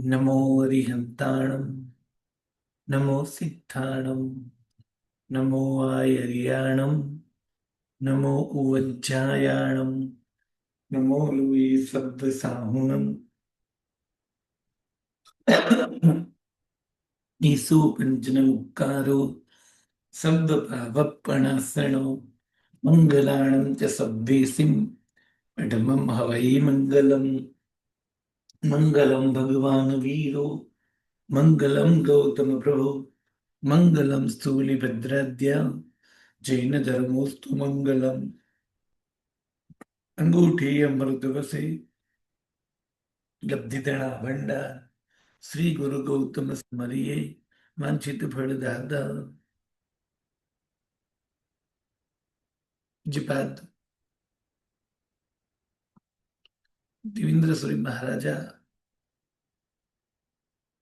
नमो अरिहन्ताणं नमो सिद्धाणं नमो आयर्याणं नमो उवज्जायाणं नमो Louis सब्दसाहुणं ईसु पञ्चनमुक्कारो शब्दभावपणासनो मङ्गलाणं च सब्देसिं पठमं हवै मङ्गलम् मङ्गलं भगवान् वीरो मङ्गलं गौतम प्रभु मङ्गलं स्थूलिभद्राद्या जैन धर्मोस्तु मंगलम। अंगूठी अमृत वसे लब्धितणा भंडार श्री गुरु गौतम स्मरिये वांछित फल दाता। जिपाद देवेंद्र सूरी महाराजा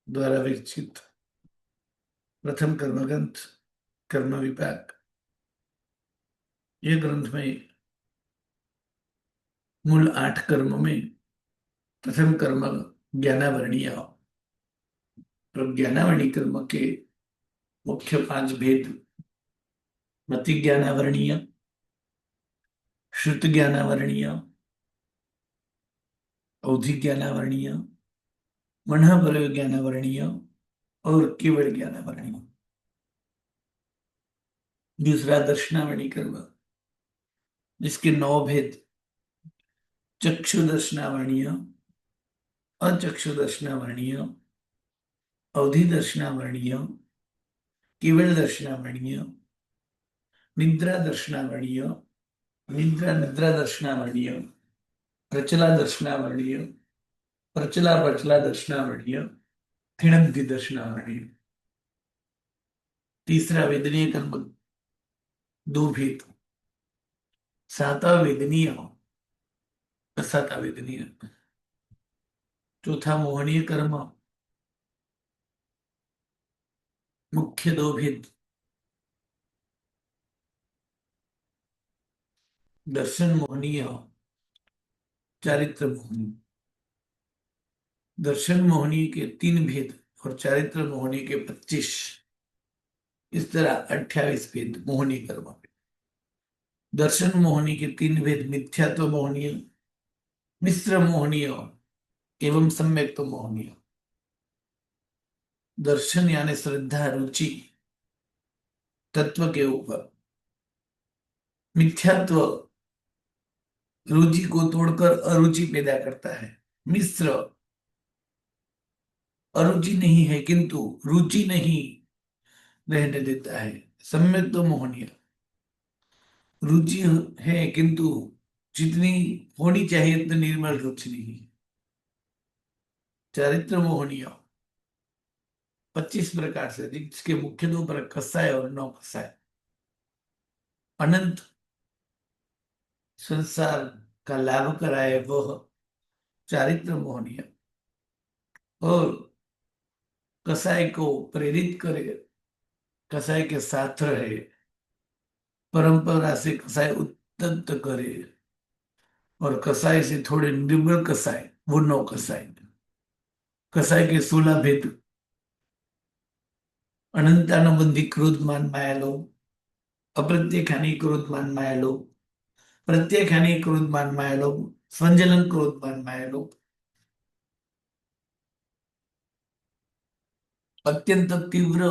द्वारा विरचित प्रथम कर्म ग्रंथ कर्म विपाक। यह ग्रंथ में मूल 8 कर्म में प्रथम कर्म ज्ञानावरणीय और ज्ञानावरणी कर्म के मुख्य 5 भेद मति ज्ञानावरणीय, श्रुत ज्ञानावरणीय, अवधि ज्ञानावरणीय, मनः ज्ञानावरणीय और केवल ज्ञानावरणीय। दूसरा दर्शनावणी कर्म जिसके 9 भेद चक्षु दर्शनावरणीय, अचक्षु दर्शनावरणीय, अवधि दर्शनावरणीय, केवल दर्शनावरणीय, निद्रा दर्शनावरणीय, निद्रा निद्रा दर्शनावरणीय, प्रचला दर्शनावरणीय, प्रचला प्रचला दर्शनावरणीय, थिणग्धि दर्शनावरणीय। तीसरा वेदनीय कर्म 2 भेद साता वेदनीय, असाता वेदनीय। चौथा मोहनीय कर्म मुख्य 2 भेद दर्शन मोहनीय, चारित्र मोहनी। दर्शन मोहनी के 3 भेद और चारित्र मोहनी के 25। इस तरह 28 भेद मोहनी कर्म। दर्शन मोहनी के 3 भेद मिथ्यात्व मोहनीय, मिश्र मोहनीय एवं सम्यक्त मोहनीय। दर्शन यानी श्रद्धा रुचि तत्व के ऊपर, मिथ्यात्व रुचि को तोड़कर अरुचि पैदा करता है, मिश्र अरुचि नहीं है किंतु रुचि नहीं रहने देता है, सम्यक तो मोहनीय रुचि है किंतु जितनी होनी चाहिए उतनी निर्मल रुचि नहीं। चारित्र मोहनीय 25 प्रकार से जिसके मुख्य 2 प्रकार कसाय और नौ कसाय। अनंत संसार का लाभ कराए वह चारित्र मोहनीय, और कसाय को प्रेरित करे, कसाय के साथ रहे, परंपरा से कसाय उद्दत करे और कसाय से थोड़े निर्बल कसाय वो 9 कसाय। कसाय के 16 भेद अनंतानुबंधी क्रोध मान माया लोभ, अप्रत्यक्ष हानि क्रोध मान माया लोभ, प्रत्यक्ष हानि क्रोध मान माया लोभ, संजलन क्रोध मान माया लोभ, अत्यंत तीव्र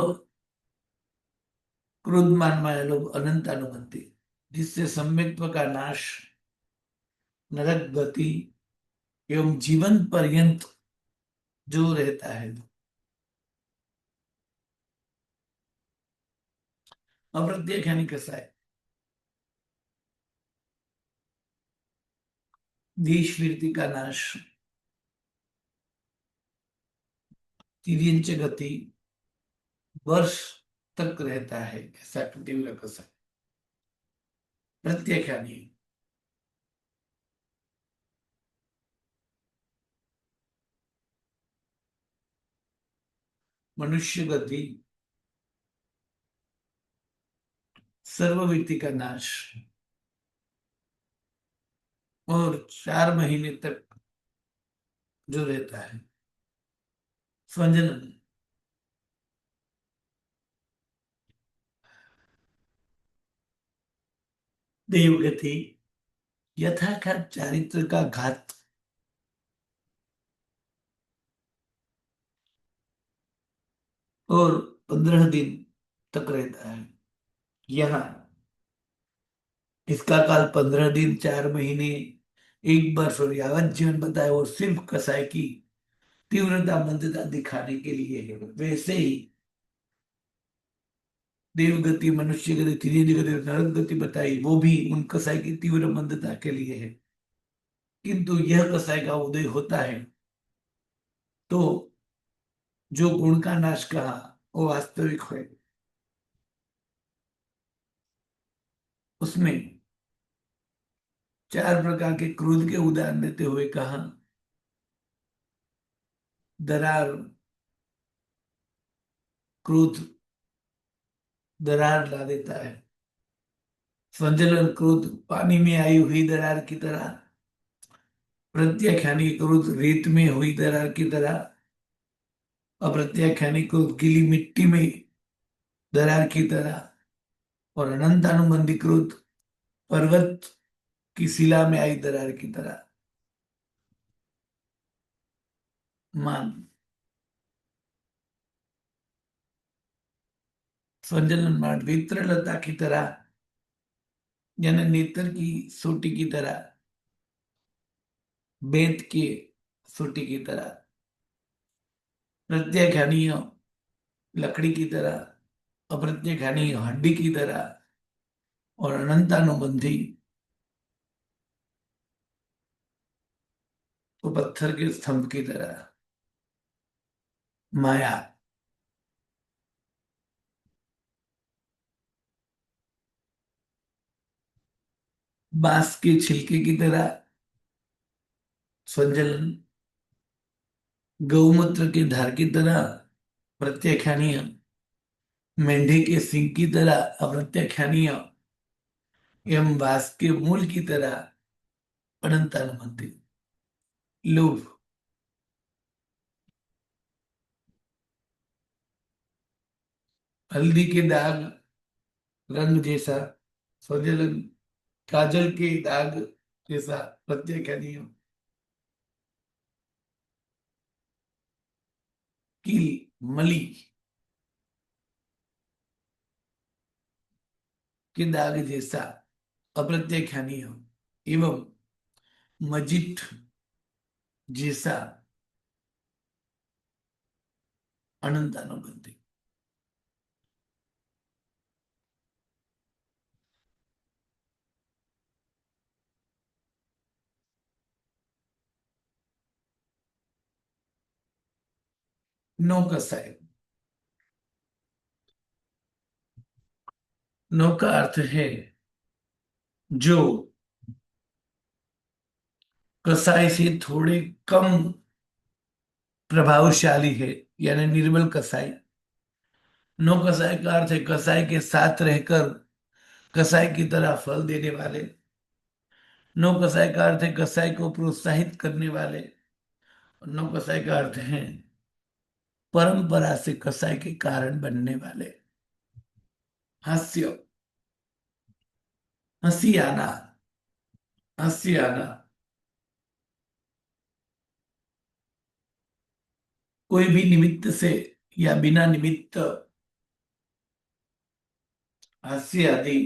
क्रोध मान माया लोभ, अनंतानुबंधी जिससे सम्यक्त्व का नाश, नरक गति एवं जीवन पर्यंत जो रहता है। अप्रत्यक्ष हानि कसाय देश वीरति का नाश, तिर्यंच गति वर्ष तक रहता है ऐसा तीव्र कसाय। प्रत्यक्ष हानि मनुष्य गति, सर्वव्यक्ति का नाश और 4 महीने तक जो रहता है। स्वंजन। देवगति। यथार्थात चारित्र का घात। और 15 दिन तक रहता है। यहाँ इसका काल 15 दिन, 4 महीने, 1 वर्ष और यावत जीवन बताए, और सिर्फ कसाई की तीव्रता मंदता दिखाने के लिए है। वैसे ही देवगति, मनुष्य गति, त्रिनेत्र गति और नरक गति बताई, वो भी उन कसाई की तीव्र मंदता के लिए है। किंतु यह कसाई का उदय होता है तो जो गुण का नाश कहा वो वास्तविक है। उसमें 4 प्रकार के क्रोध के उदाहरण देते हुए कहा, दरार, क्रोध दरार ला देता है। संजलन क्रोध पानी में आई हुई दरार की तरह, प्रत्याख्यानी क्रोध रेत में हुई दरार की तरह, अप्रत्याख्यानी क्रोध गीली मिट्टी में दरार की तरह, और अनंतानुबंधी क्रोध पर्वत की शिला में आई दरार की तरह। मान संजलन मान नेत्रलता की तरह, यानी नेत्र की सोटी की तरह, बेत की सोटी की तरह, प्रत्याख्यानीय लकड़ी की तरह, अप्रत्याख्यानीय हड्डी की तरह, और अनंतानुबंधी तो पत्थर के स्तंभ की तरह। माया बांस के छिलके की तरह, संजलन गौमूत्र की धार की तरह, प्रत्याख्यानीय मेंढे के सींग की तरह, अप्रत्याख्यानीय एवं बांस के मूल की तरह, अनंतानुबंधी। लोभ हल्दी के दाग रंग जैसा, संजलन काजल के दाग जैसा, प्रत्याख्यानीय की मली के दाग जैसा, अप्रत्याख्यानीय एवं मजिठ जैसा, अनंतानुबंधी। नौ कसाय। नौ का अर्थ है जो कसाई से थोड़े कम प्रभावशाली है, यानी निर्बल कसाई। नौ कसाई का अर्थ है कसाई के साथ रहकर कसाई की तरह फल देने वाले। नौ कसाई का अर्थ है कसाई को प्रोत्साहित करने वाले। और नौ कसाई का अर्थ है परंपरा से कसाई के कारण बनने वाले। हास्य, हंसी आना, हंसी आना, कोई भी निमित्त से या बिना निमित्त हास्य आदि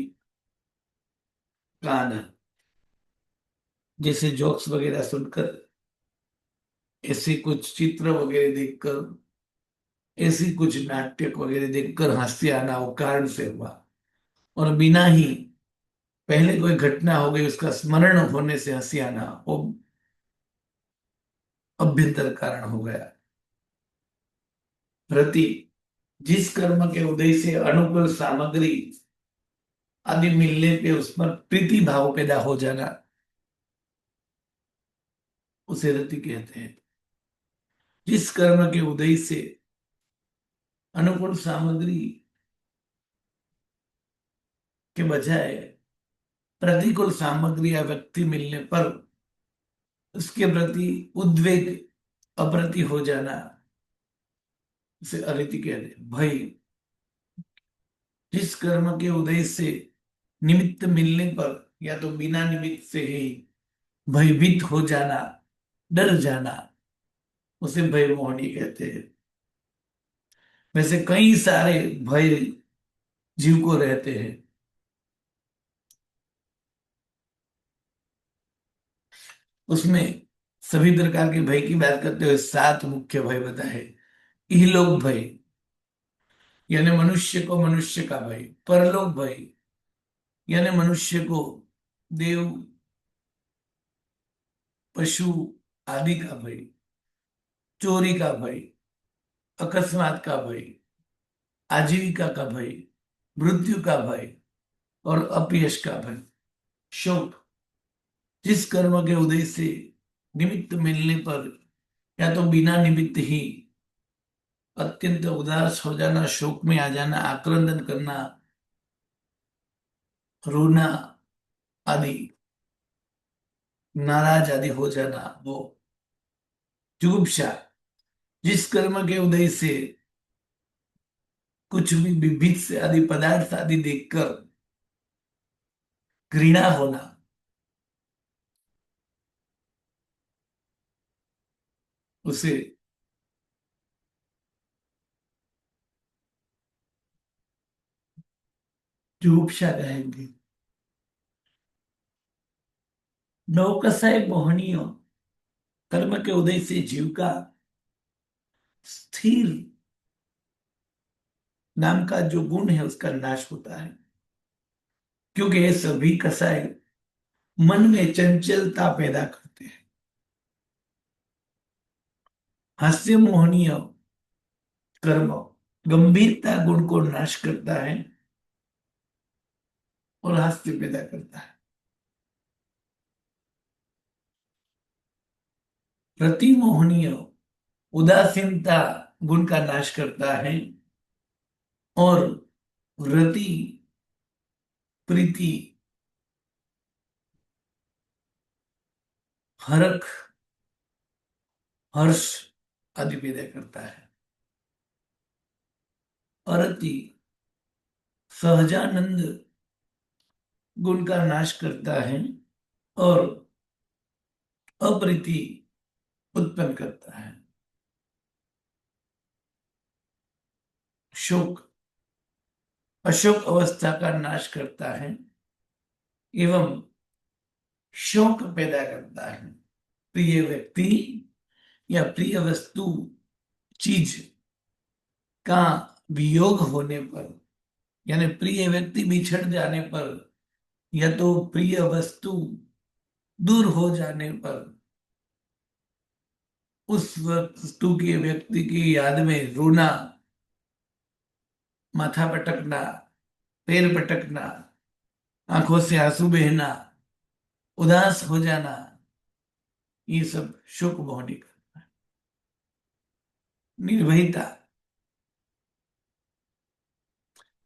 का आना, जैसे जोक्स वगैरह सुनकर, ऐसे कुछ चित्र वगैरह देखकर, ऐसी कुछ नाटक वगैरह देखकर हास्य आना वो कारण से हुआ। और बिना ही पहले कोई घटना हो गई उसका स्मरण होने से हंसी आना वो अभ्यंतर कारण हो गया। प्रति, जिस कर्म के उदय से अनुकूल सामग्री आदि मिलने पे उस पर प्रीति भाव पैदा हो जाना, उसे रति कहते हैं। जिस कर्म के उदय से अनुकूल सामग्री के बजाय प्रतिकूल सामग्री या व्यक्ति मिलने पर उसके प्रति उद्वेग, अप्रति हो जाना, उसे अरिति कहते हैं। भय, जिस कर्म के उदय से निमित्त मिलने पर या तो बिना निमित्त से ही भयभीत हो जाना, डर जाना, उसे भय मोहनी कहते हैं। वैसे कई सारे भय जीव को रहते हैं। उसमें सभी प्रकार के भय की बात करते हुए सात मुख्य भय बताए। इहलोक भय, यानी मनुष्य को मनुष्य का भय। परलोक भय, यानी मनुष्य को देव, पशु आदि का भय। चोरी का भय, अकस्मात का भय, आजीविका का भय, मृत्यु का भय और अपयश का भय। शोक, जिस कर्म के उदय से निमित्त मिलने पर या तो बिना निमित्त ही अत्यंत उदास हो जाना, शोक में आ जाना, आक्रंदन करना, रोना आदि, नाराज आदि हो जाना, वो। जुगुप्सा, जिस कर्म के उदय से कुछ भी विभिन्न से आदि पदार्थ आदि देखकर घृणा होना, उसे जुगुप्सा कहेंगे। नौकसाय मोहनीय, कर्म के उदय से जीव का स्थिर नाम का जो गुण है उसका नाश होता है, क्योंकि ये सभी कसाय मन में चंचलता पैदा करते हैं। हास्य मोहनीय कर्म गंभीरता गुण को नाश करता है और हास्य पैदा करता है। रति मोहनीय उदासीनता गुण का नाश करता है और रति, प्रीति, हरख, हर्ष आदि पैदा करता है। अरति सहजानंद गुण का नाश करता है और अप्रीति उत्पन्न करता है। शोक अशोक अवस्था का नाश करता है एवं शोक पैदा करता है। प्रिय व्यक्ति या प्रिय वस्तु, चीज का वियोग होने पर, यानी प्रिय व्यक्ति बिछड़ जाने पर या तो प्रिय वस्तु दूर हो जाने पर, उस वस्तु के व्यक्ति की याद में रोना, माथा पटकना, पैर पटकना, आंखों से आंसू बहना, उदास हो जाना, ये सब शोक मोहनी का। निर्भयता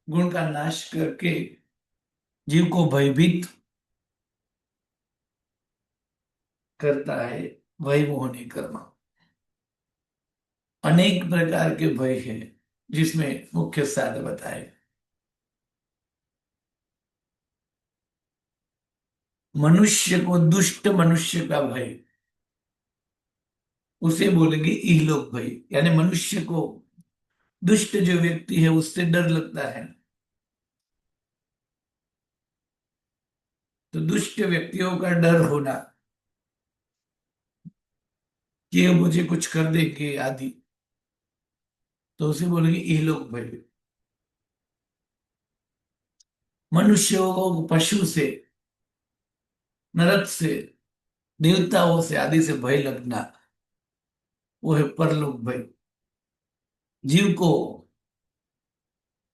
गुण का नाश करके जीव को भयभीत करता है। भय मोहनी कर्म अनेक प्रकार के भय हैं, जिसमें मुख्य सात बताए। मनुष्य को दुष्ट मनुष्य का भय, उसे बोलेंगे इहलोक भय, यानी मनुष्य को दुष्ट जो व्यक्ति है उससे डर लगता है, तो दुष्ट व्यक्तियों का डर होना कि ये मुझे कुछ कर देंगे आदि, तो उसे बोलेंगे इहलोक भय। मनुष्यों को पशु से, नरक से, देवताओं से आदि से भय लगना, वो है परलोक भय। जीव को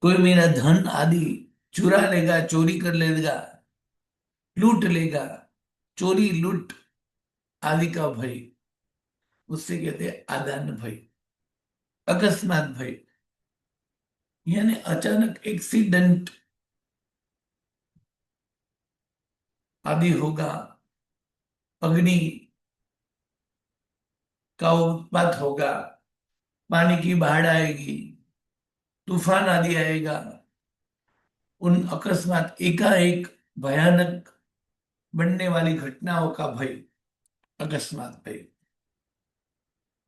कोई मेरा धन आदि चुरा लेगा, चोरी कर लेगा, लूट लेगा, चोरी लूट आदि का भय, उससे कहते हैं आदान भय। अकस्मात भय, यानी अचानक एक्सीडेंट आदि होगा, अग्नि का उत्पात होगा, पानी की बाढ़ आएगी, तूफान आदि आएगा, उन अकस्मात एकाएक भयानक बनने वाली घटनाओं का भय, अकस्मात भय,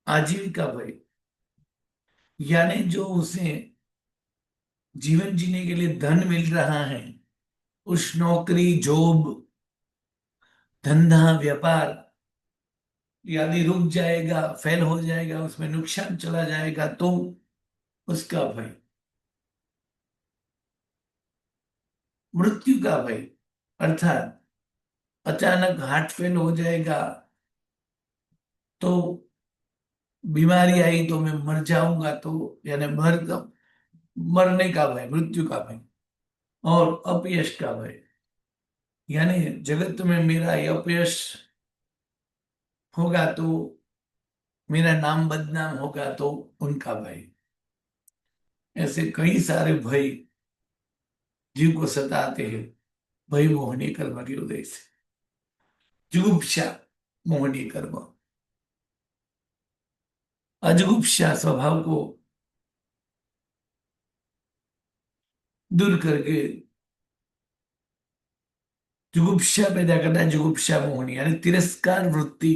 आजीविका भय, यानी जो उसे जीवन जीने के लिए धन मिल रहा है, उस नौकरी, जॉब, धंधा, व्यापार यदि रुक जाएगा, फेल हो जाएगा, उसमें नुकसान चला जाएगा, तो उसका भय। मृत्यु का भय, अर्थात अचानक हार्ट फेल हो जाएगा, तो बीमारी आई तो मैं मर जाऊंगा, तो यानी मरने का भय, मृत्यु का भय। और अपयश का भय, यानी जगत में मेरा अपयश होगा तो, मेरा नाम बदनाम होगा तो, उनका भय। ऐसे कई सारे भय जीव को सताते हैं, भय मोहनी कर्म के उदय से। जुगुप्सा मोहनी कर्म, अजुगुप्सा स्वभाव को दूर करके जुगुप्सा पैदा करता है। जुगुप्सा मोहनी यानी तिरस्कार वृत्ति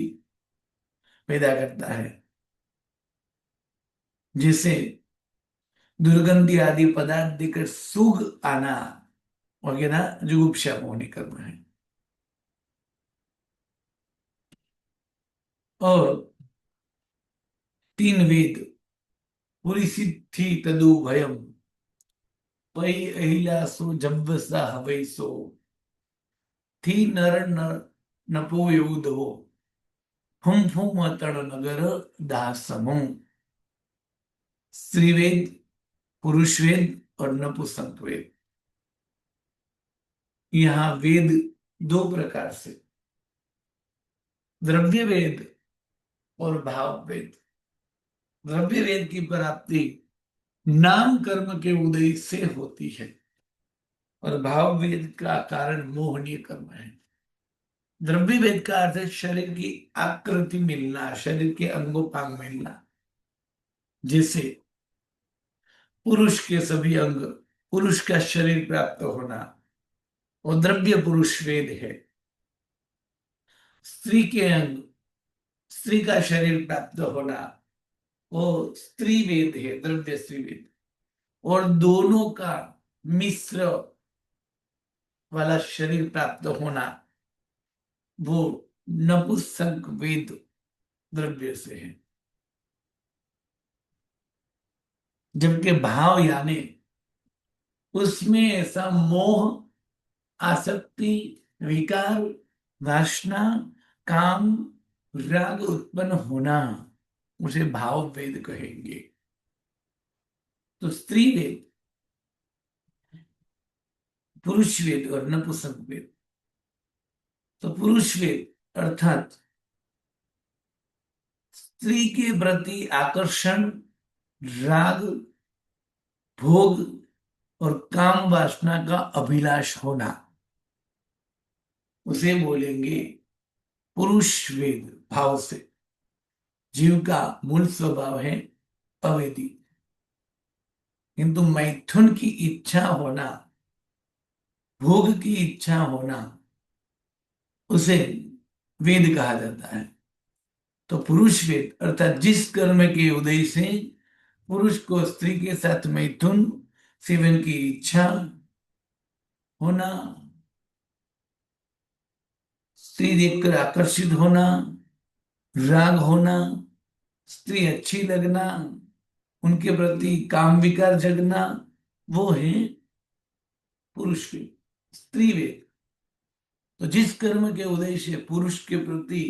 पैदा करता है, जैसे दुर्गंधि आदि पदार्थ देकर सुख आना वगैरह जुगुप्सा मोहनी कर्म है। और तीन वेद, पूरी सिद्धि तदु भयम, पै अहिला सो जब्बसा हवै सो, थी नर नर नपो योधो, फुम फुम तण नगर दासमो। स्त्रीवेद, पुरुष वेद और नपुंसक वेद। यहाँ वेद दो प्रकार से, द्रव्य वेद और भाव वेद। द्रव्य वेद की प्राप्ति नाम कर्म के उदय से होती है, और भाव वेद का कारण मोहनीय कर्म है। द्रव्य वेद का अर्थ है शरीर की आकृति मिलना, शरीर के अंगोपांग मिलना, जैसे पुरुष के सभी अंग, पुरुष का शरीर प्राप्त होना, वो द्रव्य पुरुष वेद है। स्त्री के अंग, स्त्री का शरीर प्राप्त होना, वो स्त्री वेद है, द्रव्य स्त्री वेद। और दोनों का मिश्र वाला शरीर प्राप्त होना, वो नपुंसक वेद द्रव्य से है। जबकि भाव यानी उसमें ऐसा मोह, आसक्ति, विकार, वासना, काम, राग उत्पन्न होना, उसे भाव वेद कहेंगे। तो स्त्री वेद, पुरुष वेद और नपुंसक वेद। तो पुरुष वेद अर्थात स्त्री के प्रति आकर्षण, राग, भोग और काम वासना का अभिलाष होना, उसे बोलेंगे पुरुष वेद भाव से। जीव का मूल स्वभाव है अवेदी, किंतु मैथुन की इच्छा होना, भोग की इच्छा होना, उसे वेद कहा जाता है। तो पुरुष वेद अर्थात जिस कर्म के उदय से पुरुष को स्त्री के साथ मैथुन सेवन की इच्छा होना, स्त्री देखकर आकर्षित होना, राग होना, स्त्री अच्छी लगना, उनके प्रति काम विकार जगना, वो है पुरुष वेद। स्त्री वेद तो जिस कर्म के उदय से पुरुष के प्रति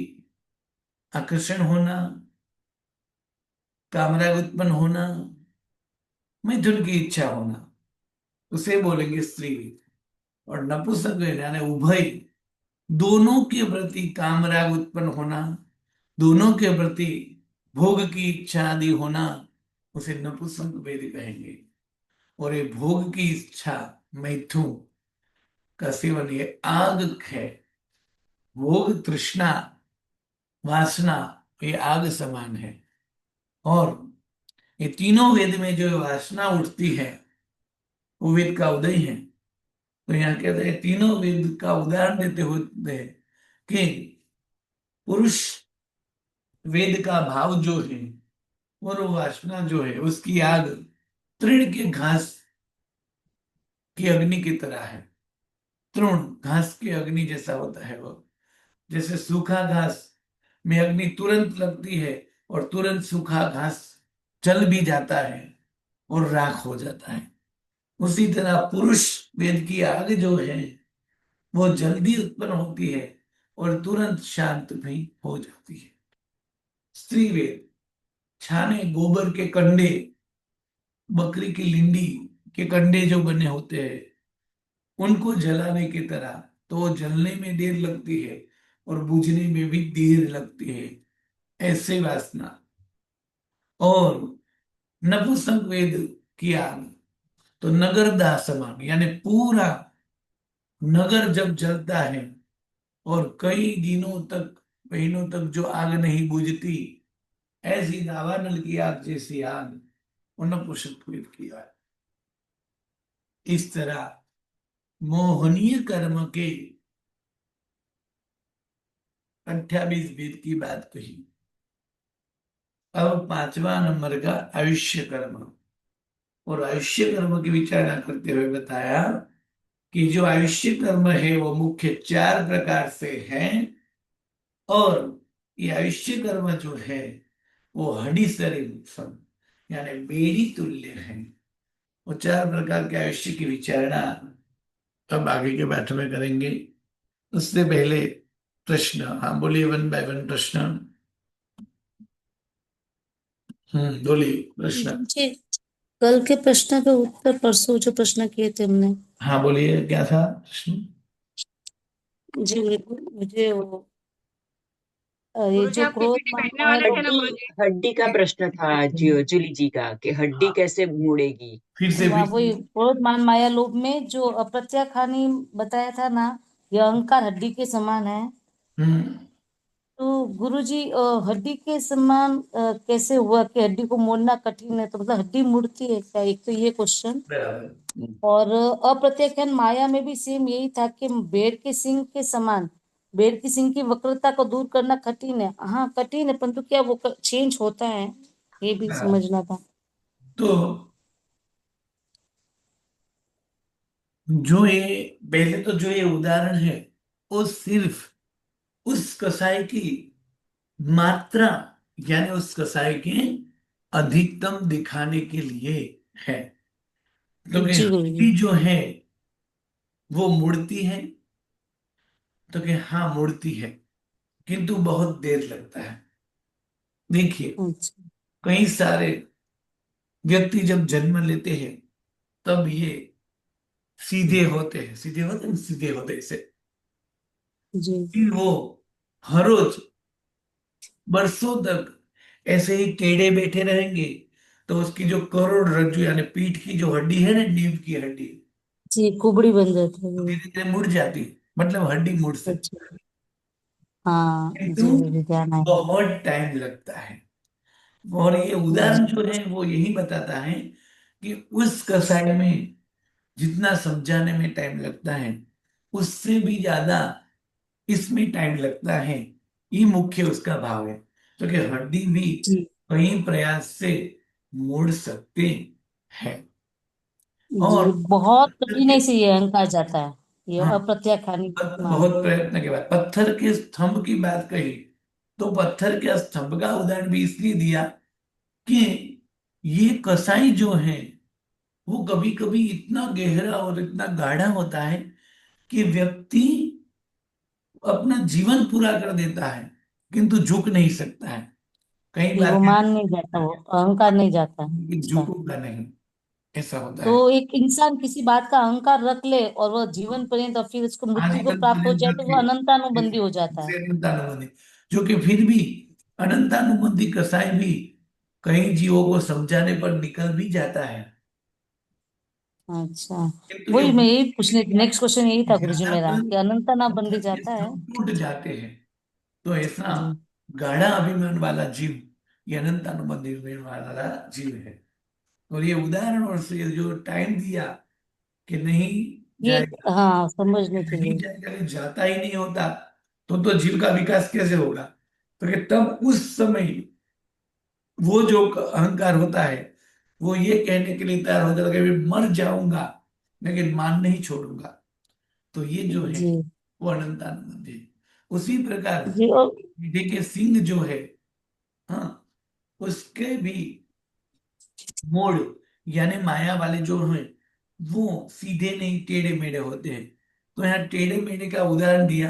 आकर्षण होना, कामराग उत्पन्न होना, मिथुन की इच्छा होना, उसे बोलेंगे स्त्री वेद। और नपुंसक वेद यानी उभय, दोनों के प्रति कामराग उत्पन्न होना, दोनों के प्रति भोग की इच्छा आदि होना, उसे नपुंसक वेद कहेंगे। और ये भोग की इच्छा, मैथुन का सेवन, ये आग है। भोग तृष्णा वासना ये आग समान है, और ये तीनों वेद में जो वासना उठती है वो वेद का उदय है। तो यहाँ कहते हैं तीनों वेद का उदाहरण देते हुए कि पुरुष वेद का भाव जो है और वो वासना जो है उसकी आग तृण के घास की अग्नि की तरह है। तृण घास की अग्नि जैसा होता है वो। जैसे सूखा घास में अग्नि तुरंत लगती है और तुरंत सूखा घास जल भी जाता है और राख हो जाता है, उसी तरह पुरुष वेद की आग जो है वो जल्दी उत्पन्न होती है और तुरंत शांत भी हो जाती है। स्त्री वेद छाने गोबर के कंडे, बकरी की लिंडी के कंडे जो बने होते हैं उनको जलाने की तरह, तो वो जलने में देर लगती है और बुझने में भी देर लगती है। ऐसे वासना। और नपुंसक वेद की आग तो नगरदाह समान, यानी पूरा नगर जब जलता है और कई दिनों तक, महीनों तक जो आग नहीं बुझती, ऐसी दावानल की आग जैसी आग वो नपुंसक वेद की आग। इस तरह मोहनीय कर्म के 28 वेद की बात कही। अब पांचवा नंबर का आयुष्य कर्म। और आयुष्य कर्म की विचारणा करते हुए बताया कि जो आयुष्य कर्म है वो मुख्य 4 प्रकार से है। और ये आयुष्य कर्म जो है वो हड्डी शरीर सम, यानी बेड़ी तुल्य है। वो 4 प्रकार के आयुष्य की विचारणा अब आगे के पाठ में करेंगे। उससे पहले प्रश्न, हाँ बोलिए, 1 बाय 1 प्रश्न। बोलिए प्रश्न। जी, कल के प्रश्न का उत्तर परसों जो प्रश्न किए थे हमने। हाँ बोलिए, क्या था प्रश्न? जी, मुझे वो ये गुरुजी जो आप क्रोध पीपीटी मान भेजने माया वाले थे ना लोभ, गुरुजी? हड्डी का प्रश्न था जूली जी का कि हड्डी हाँ, कैसे मुड़ेगी। फिर वही से। क्रोध मान माया लोभ में जो अप्रत्यक्ष हानि बताया था ना, ये अहंकार हड्डी के समान है। हम्म। तो गुरुजी हड्डी के समान कैसे हुआ कि हड्डी को मोड़ना कठिन है? तो मतलब हड्डी मुड़ती है क्या? एक तो ये क्वेश्चन। बराबर। और अप्रत्यक्ष माया में भी सेम यही था कि भेड़ के सींग के समान, भेड़ की सींग की वक्रता को दूर करना कठिन है। हाँ कठिन है, परंतु क्या वो चेंज होता है, ये भी बराबर। समझना था। तो जो ये पहले तो जो ये उदाहरण है वो सिर्फ उस कसाई की मात्रा, यानी उस कसाई के अधिकतम दिखाने के लिए है। तो कि जी गुरु जी। हड्डी जो है वो मुड़ती है, तो कि हाँ मुड़ती है, किंतु बहुत देर लगता है। देखिए, अच्छा। कई सारे व्यक्ति जब जन्म लेते हैं तब ये सीधे होते हैं, सीधे होते से जी फिर वो हर रोज बरसों तक ऐसे ही टेढ़े बैठे रहेंगे, तो उसकी जो करोड़ रज्जु यानी पीठ की जो हड्डी है ना, नींव की हड्डी, जी, कुबड़ी बन जाती है तो वो। धीरे धीरे मुड़ जाती है, मतलब हड्डी मुड़ सकती अच्छा। हाँ है, जी किंतु गुरु जी, ध्यान है। बहुत टाइम लगता है। और ये जी उदाहरण जो है वो यही बताता है कि उस कसाई में जितना समझाने में टाइम लगता है उससे भी ज्यादा इसमें टाइम लगता है। ये मुख्य उसका भाव है, क्योंकि हड्डी भी जी कई प्रयास से मोड़ सकते हैं। जी, और बहुत पत्थर के कठिनाई से ये अहंकार जाता है, ये हाँ, अप्रत्यक्ष हानि मान। बहुत प्रयत्न के बाद पत्थर के स्तंभ की बात कही, तो पत्थर के स्तंभ का उदाहरण भी इसलिए दिया कि ये कसाई जो है वो कभी कभी इतना गहरा और इतना गाढ़ा होता है कि व्यक्ति अपना जीवन पूरा कर देता है किंतु झुक नहीं सकता है। कई जी, बार वो कहते मान नहीं जाता, वो अहंकार नहीं जाता है हैं कि उसका। झुकूंगा नहीं, ऐसा होता तो है। एक इंसान किसी बात का अहंकार रख ले और वह जीवन पर्यंत, और फिर उसको मृत्यु को आजीवन प्राप्त हो पर्यंत जाए, तो रखे, वो अनंतानुबंधी हो जाता है। इसे अनंतानुबंधी, जो कि फिर भी अनंतानुबंधी कसाई भी कई जीवों को समझाने पर निकल भी जाता है। अच्छा, किंतु ये वही मैं यही पूछने, नेक्स्ट क्वेश्चन यही था गुरुजी ज्यादा मेरा, पर कि अनंता ना बंधी पत्थर के जाता है। स्तंभ टूट जाते हैं। तो ऐसा जी गाढ़ा अभिमान वाला जीव ये अनंतानुबंध निर्णय वाला जीव है। और ये उदाहरणों से जो टाइम दिया कि नहीं ये जाएगा, हाँ समझने के नहीं लिए। जाएगा, कि जाता ही नहीं होता, तो जीव का विकास कैसे होगा? तो कि तब उस समय वो जो अहंकार होता है, वो ये कहने के लिए तैयार हो जाता है कि मैं मर जाऊंगा लेकिन मान नहीं छोड़ूंगा। तो ये जो है जी वो अनंतानंद है। उसी प्रकार जी। और विधि के सिंह जो है, हाँ, उसके भी मोड़ यानी माया वाले जो हैं वो सीधे नहीं टेढ़े मेढ़े होते हैं। तो यहाँ टेढ़े मेढ़े का उदाहरण दिया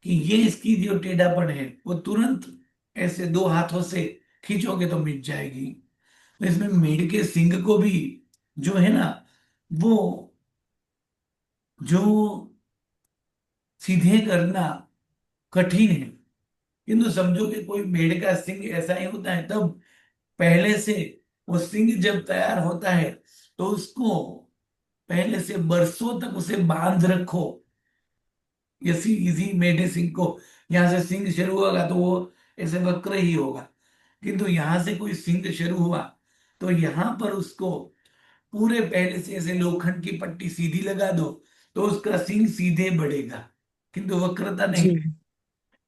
कि ये इसकी जो टेढ़ापन है वो तुरंत ऐसे दो हाथों से खींचोगे तो मिट जाएगी। तो इसमें मेढ़ के सींग को भी जो है ना, वो जो सीधे करना कठिन है। किंतु समझो कि कोई मेढ़ का सींग ऐसा ही होता है, तब पहले से वो सींग जब तैयार होता है तो उसको पहले से बरसों तक उसे बांध रखो। इसी इसी मेढे सिंह को यहाँ से सिंह शुरू होगा तो वो ऐसे वक्र ही होगा। किंतु यहाँ से कोई सिंह शुरू हुआ तो यहाँ पर उसको पूरे पहले से ऐसे लोखंड की पट्टी सीधी लगा दो तो उसका सिंह सीधे बढ़ेगा, किंतु वक्रता नहीं। जी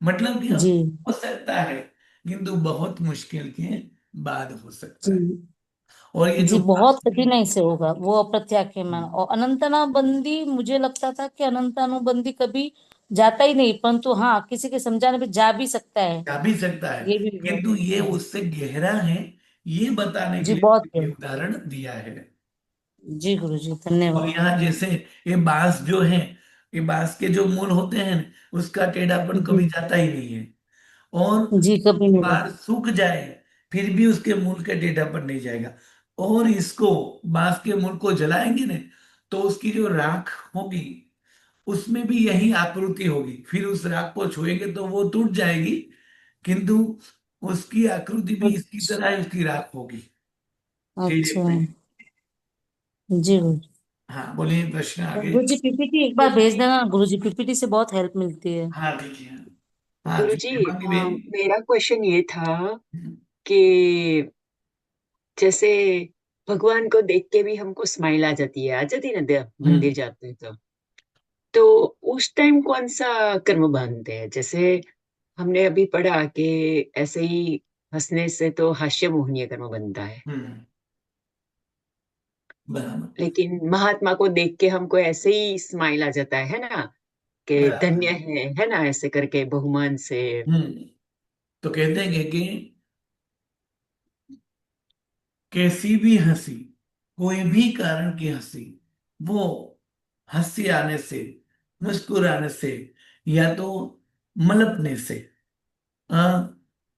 मतलब कि जी हो सकता है किंतु बहुत मुश्किल के बाद हो सकता जी है। और ये जी। जो बहुत कठिनाई से होगा वो अप्रत्याख्यान। और अनंतानुबंधी, मुझे लगता था कि अनंतानुबंधी कभी जाता ही नहीं, परंतु हाँ किसी के समझाने पे जा भी सकता है। जा भी सकता है, ये भी बात किंतु ये है। उससे गहरा है, ये बताने के जी लिए बहुत ये है। उदाहरण दिया है। जी गुरु जी और धन्यवाद। यहाँ जैसे ये बांस जो है, ये बांस के जो मूल होते हैं उसका टेढ़ापन जी कभी जाता ही नहीं है। और जी कभी नहीं बार जाता। सूख जाए फिर भी उसके मूल के टेढ़ापन नहीं जाएगा। और इसको बांस के मूल को जलाएंगे ना तो उसकी जो राख होगी उसमें भी यही आकृति होगी, फिर उस राख को छुएंगे तो वो टूट जाएगी, किंतु उसकी आकृति भी इसकी अच्छा। तरह उसकी राख होगी टेढ़े अच्छा। पे। जी गुरु जी। हाँ बोलिए, प्रश्न आगे। गुरु जी पीपीटी एक बार भेज देना गुरु जी, पीपीटी से बहुत हेल्प मिलती है। हाँ ठीक है। हाँ जी, गुरुजी, हेमांगी बेन। मेरा क्वेश्चन ये था हम्म। कि जैसे भगवान को देख के भी हमको स्माइल आ जाती है ना, मंदिर जाते हैं तो उस टाइम कौन सा कर्म बांधते हैं? जैसे हमने अभी पढ़ा कि ऐसे ही हंसने से तो हास्य मोहनीय कर्म बनता है, हम्म, बराबर। लेकिन महात्मा को देख के हमको ऐसे ही स्माइल आ जाता है ना, कि बराबर। धन्य है ना, ऐसे करके बहुमान से। हम्म। तो कहते हैं कि कैसी भी हंसी, कोई भी कारण की हंसी, वो हंसी आने से, मुस्कुराने से, या तो मलपने से, आ,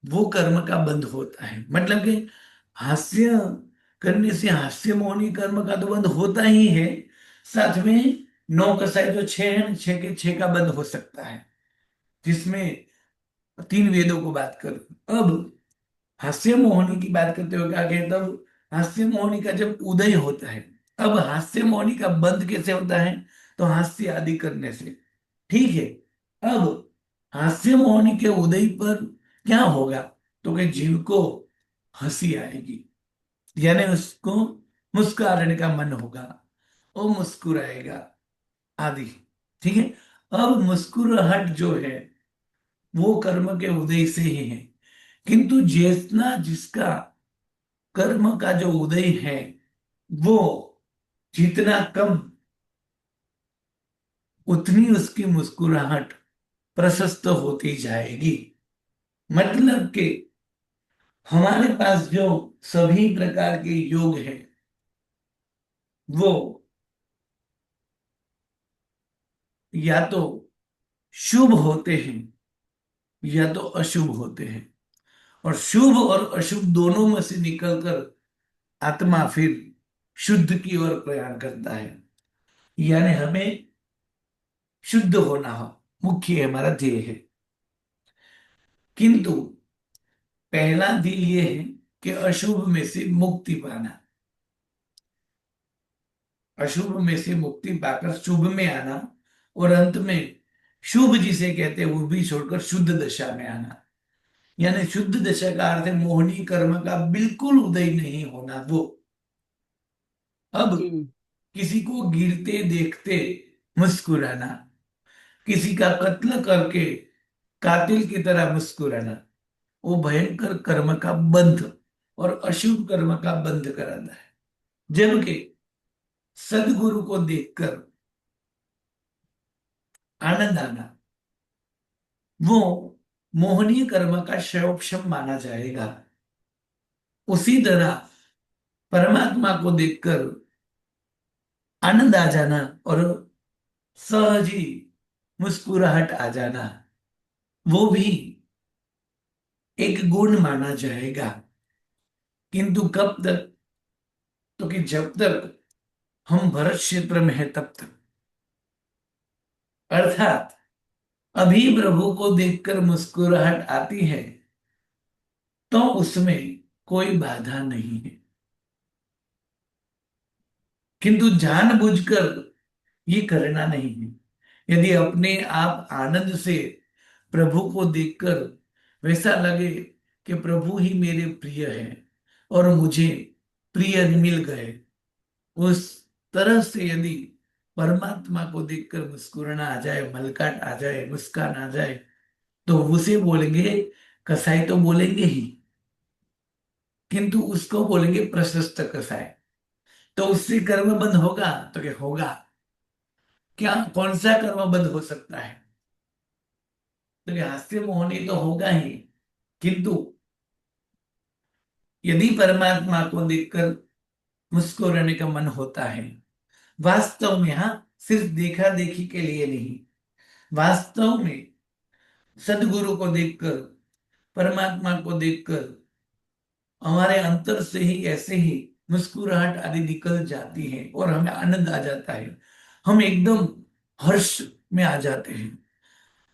वो कर्म का बंध होता है। मतलब कि हास्य करने से हास्य मोहनी कर्म का तो बंध होता ही है, साथ में नौ कसाई जो छह है, छह के छह का बंध हो सकता है, जिसमें तीन वेदों को बात करूं। अब हास्य मोहिनी की बात करते हुए क्या कहता हूं, हास्य मोहिनी का जब उदय होता है, अब हास्य मोहिनी का बंध कैसे होता है? तो हास्य आदि करने से। ठीक है। अब हास्य मोहिनी के उदय पर क्या होगा? तो कि जीव को हंसी आएगी, यानी उसको मुस्कुराने का मन होगा, वो मुस्कुराएगा आदि। ठीक है। अब मुस्कुराहट जो है वो कर्म के उदय से ही है, किंतु जितना जिसका कर्म का जो उदय है वो जितना कम, उतनी उसकी मुस्कुराहट प्रशस्त होती जाएगी। मतलब कि हमारे पास जो सभी प्रकार के योग है वो या तो शुभ होते हैं या तो अशुभ होते हैं। और शुभ और अशुभ दोनों में से निकलकर आत्मा फिर शुद्ध की ओर प्रयाण करता है। यानी हमें शुद्ध होना हो, मुख्य हमारा ध्येय है। किंतु पहला ध्येय ये है कि अशुभ में से मुक्ति पाना, अशुभ में से मुक्ति पाकर शुभ में आना, और अंत में शुभ जिसे कहते हैं वो भी छोड़कर शुद्ध दशा में आना। यानी शुद्ध दशा का अर्थ है मोहनी कर्म का बिल्कुल उदय नहीं होना। वो अब जी। किसी को गिरते देखते मुस्कुराना, किसी का कत्ल करके कातिल की तरह मुस्कुराना, वो भयंकर कर्म का बंध और अशुभ कर्म का बंध कराता है। जबकि सदगुरु को देखकर आनंद आना, वो मोहनीय कर्म का क्षयोक्षम माना जाएगा। उसी तरह परमात्मा को देखकर आनंद आ जाना और सहज ही मुस्कुराहट आ जाना, वो भी एक गुण माना जाएगा। किंतु कब तक? तो कि जब तक हम भरत क्षेत्र में है तब तक। अर्थात अभी प्रभु को देखकर मुस्कुराहट आती है तो उसमें कोई बाधा नहीं है। किंतु जानबूझकर ये करना नहीं है। यदि अपने आप आनंद से प्रभु को देखकर वैसा लगे कि प्रभु ही मेरे प्रिय हैं और मुझे प्रिय मिल गए, उस तरह से यदि परमात्मा को देखकर मुस्कुराना आ जाए, मलकाट आ जाए, मुस्कान आ जाए, तो उसे बोलेंगे, कसाई तो बोलेंगे ही, किंतु उसको बोलेंगे प्रशस्त कसाई। तो उससे कर्म बंद होगा? तो क्या होगा? क्या कौन सा कर्म बंद हो सकता है? तो क्या हास्य मोहनी तो होगा ही। किंतु यदि परमात्मा को देखकर मुस्कुराने का मन होता है, वास्तव में, हाँ, सिर्फ देखा देखी के लिए नहीं, वास्तव में सदगुरु को देखकर, परमात्मा को देखकर हमारे अंतर से ही ऐसे ही मुस्कुराहट आदि निकल जाती है और हमें आनंद आ जाता है। हम एकदम हर्ष में आ जाते हैं।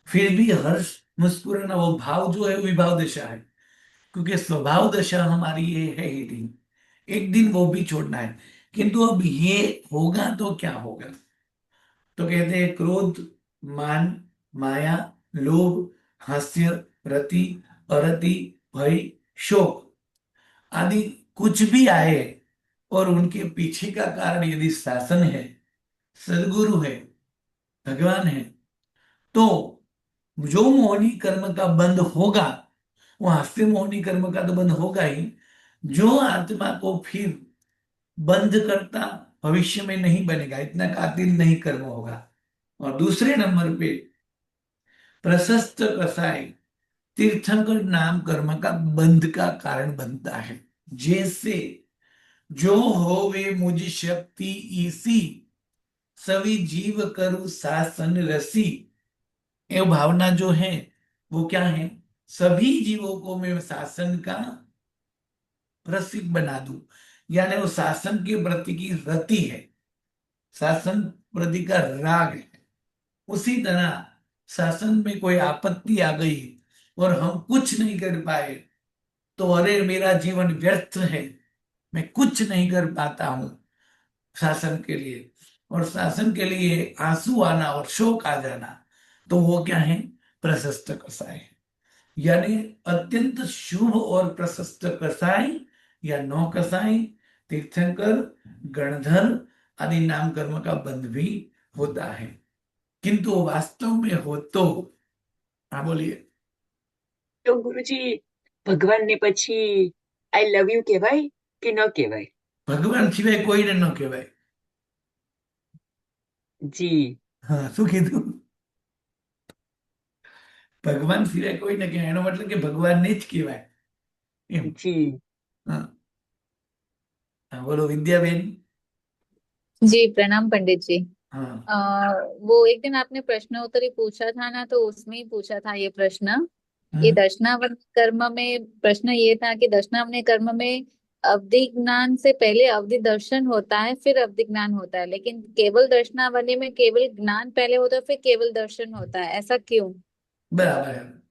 फिर भी हर्ष, मुस्कुराना, वो भाव जो है वो विभाव दशा है, क्योंकि स्वभाव दशा हमारी ये है ही नहीं। एक दिन वो भी छोड़ना है। किंतु अब ये होगा तो क्या होगा? तो कहते हैं क्रोध, मान, माया, लोभ, हास्य, रति, अरति, भय, शोक आदि कुछ भी आए और उनके पीछे का कारण यदि शासन है, सदगुरु है, भगवान है, तो जो मोहनी कर्म का बंद होगा, वो हास्य मोहनी कर्म का तो बंद होगा ही। जो आत्मा को फिर बंद करता भविष्य में नहीं बनेगा, इतना कातिल नहीं कर्म होगा। और दूसरे नंबर पे प्रशस्त कसाय तीर्थंकर नाम कर्म का बंध का कारण बनता है। जैसे जो होवे मुझ शक्ति ईसी, सभी जीव करु शासन रसी। ये भावना जो है वो क्या है? सभी जीवों को मैं शासन का रसिक बना दूं। यानी वो शासन के प्रति की रति है, शासन प्रति का राग है। उसी तरह शासन में कोई आपत्ति आ गई और हम कुछ नहीं कर पाए, तो अरे मेरा जीवन व्यर्थ है, मैं कुछ नहीं कर पाता हूं शासन के लिए, और शासन के लिए आंसू आना और शोक आ जाना, तो वो क्या है? प्रशस्त कसाय है। यानी अत्यंत शुभ और प्रशस्त कसाई या नौ कसाई, तीर्थंकर, गणधर आदि नाम कर्म का बंध भी होता है। किंतु वास्तव में हो तो, हाँ बोलिए। તો ગુરુજી, ભગવાનને પછી આઈ લવ યુ કહેવાય કે ન કહેવાય? ભગવાન સિવાય કોઈને ન કહેવાય. જી. હા, શું કીધું? ભગવાન સિવાય કોઈને કહેવાય, એનો મતલબ કે ભગવાનને જ કહેવાય એમ. જી. હા, હા, બોલો વિદ્યાબેન. जी प्रणाम पंडित जी। हाँ. आ, वो एक दिन आपने प्रश्नोत्तरी पूछा था ना, तो उसमें ही पूछा था ये प्रश्न। ये हम्म. दर्शनावर्ण कर्म में प्रश्न ये था कि दर्शनावर्ण कर्म में अवधि ज्ञान से पहले अवधि दर्शन होता है, फिर अवधि ज्ञान होता है, लेकिन केवल दर्शनावली में केवल ज्ञान पहले होता है, फिर केवल दर्शन होता है, ऐसा क्यों? बराबर है.